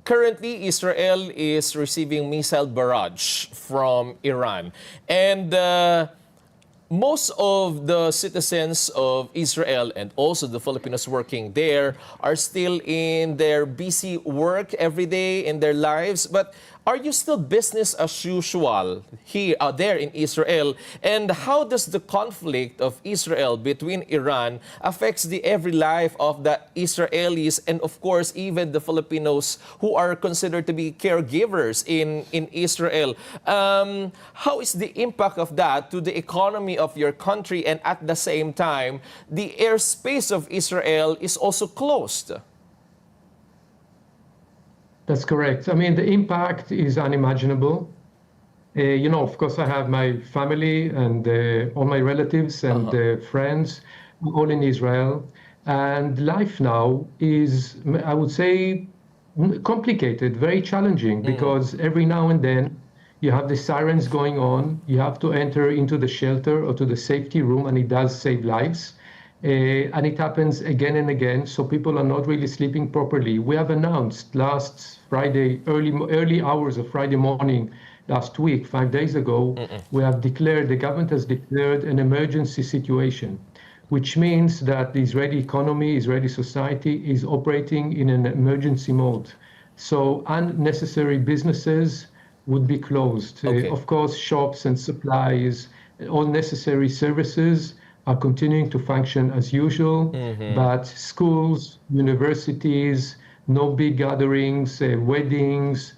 currently, Israel is receiving missile barrage from Iran. And most of the citizens of Israel and also the Filipinos working there are still in their busy work every day in their lives. But are you still business as usual here, there in Israel? And how does the conflict of Israel between Iran affects the every life of the Israelis and of course even the Filipinos who are considered to be caregivers in Israel? How is the impact of that to the economy of your country, and at the same time, the airspace of Israel is also closed? That's correct. I mean, the impact is unimaginable. Of course, I have my family and all my relatives and friends all in Israel. And life now is, I would say, complicated, very challenging, because every now and then you have the sirens going on. You have to enter into the shelter or to the safety room, and it does save lives. And it happens again and again, so people are not really sleeping properly. We have announced last Friday, early hours of Friday morning, last week, 5 days ago, the government has declared an emergency situation, which means that the Israeli economy, Israeli society is operating in an emergency mode. So unnecessary businesses would be closed. Of course, shops and supplies, all necessary services are continuing to function as usual, but schools, universities, no big gatherings, weddings,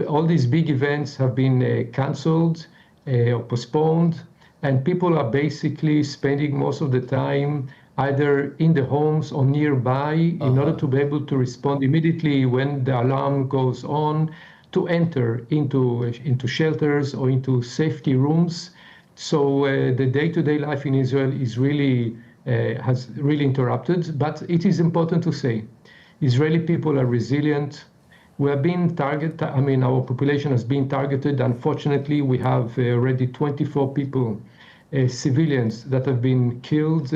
all these big events have been canceled or postponed, and people are basically spending most of the time either in the homes or nearby in order to be able to respond immediately when the alarm goes on, to enter into shelters or into safety rooms. So the day-to-day life in Israel is has really interrupted. But it is important to say, Israeli people are resilient. We have been targeted. I mean, our population has been targeted. Unfortunately, we have already 24 people, civilians, that have been killed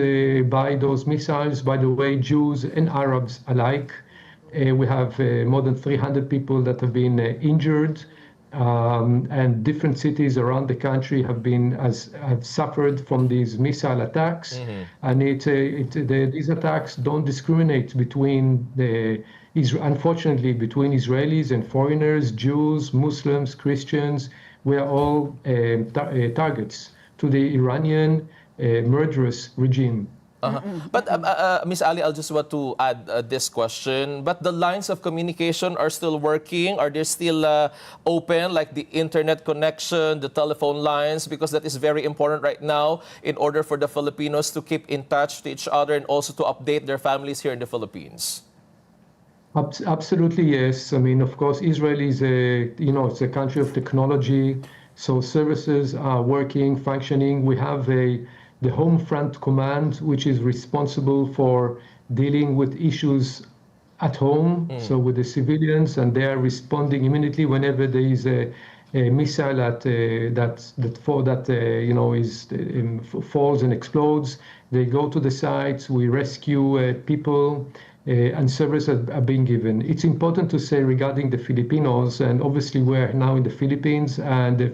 by those missiles. By the way, Jews and Arabs alike. We have more than 300 people that have been injured. And different cities around the country have suffered from these missile attacks, and these attacks don't discriminate between unfortunately between Israelis and foreigners, Jews, Muslims, Christians. We are all targets to the Iranian murderous regime. But Ms. Ali, I'll just want to add this question. But the lines of communication are still working? Are they still open, like the internet connection, the telephone lines? Because that is very important right now in order for the Filipinos to keep in touch to each other and also to update their families here in the Philippines. Absolutely, yes. I mean, of course, Israel is it's a country of technology, so services are working, functioning. We have the Home Front Command, which is responsible for dealing with issues at home, so with the civilians, and they are responding immediately whenever there is a missile falls and explodes. They go to the sites. We rescue people, and services are being given. It's important to say regarding the Filipinos, and obviously we're now in the Philippines, and the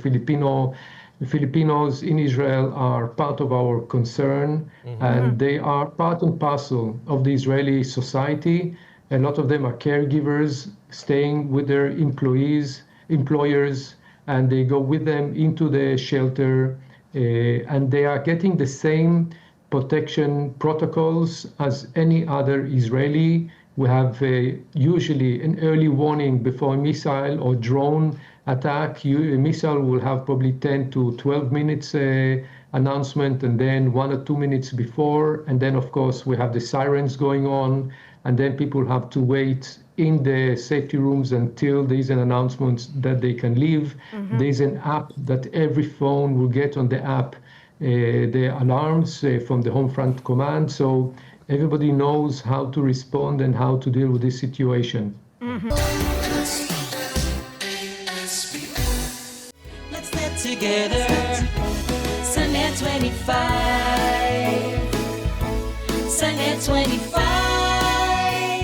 Filipinos in Israel are part of our concern, and they are part and parcel of the Israeli society. A lot of them are caregivers, staying with their employers, and they go with them into the shelter, and they are getting the same protection protocols as any other Israeli. We have usually an early warning before a missile or drone attack. A missile will have probably 10 to 12 minutes announcement, and then 1 or 2 minutes before. And then, of course, we have the sirens going on, and then people have to wait in the safety rooms until there's an announcement that they can leave. There's an app that every phone will get on the app, the alarms from the Home Front Command. So everybody knows how to respond and how to deal with this situation. Let's net together. Sa NET25. Sa NET25.